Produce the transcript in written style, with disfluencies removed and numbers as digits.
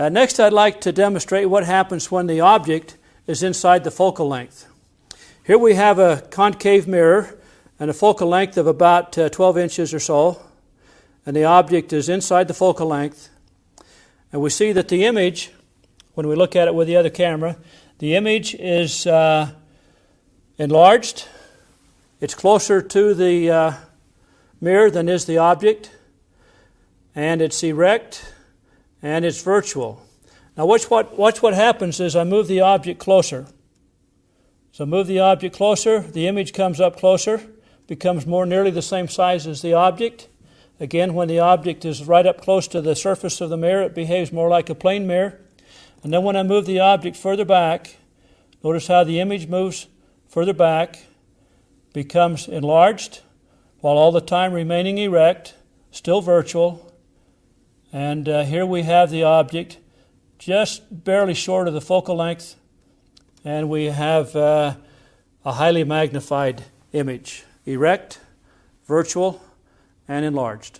Next, I'd like to demonstrate what happens when the object is inside the focal length. Here we have a concave mirror and a focal length of about 12 inches or so, and the object is inside the focal length. And we see that the image, when we look at it with the other camera, the image is enlarged. It's closer to the mirror than is the object, and it's erect, and it's virtual. Now watch what happens is I move the object closer. So move the object closer, the image comes up closer, becomes more nearly the same size as the object. Again, when the object is right up close to the surface of the mirror, it behaves more like a plane mirror. And then when I move the object further back, notice how the image moves further back, becomes enlarged, while all the time remaining erect, still virtual. And here we have the object just barely short of the focal length, and we have a highly magnified image, erect, virtual, and enlarged.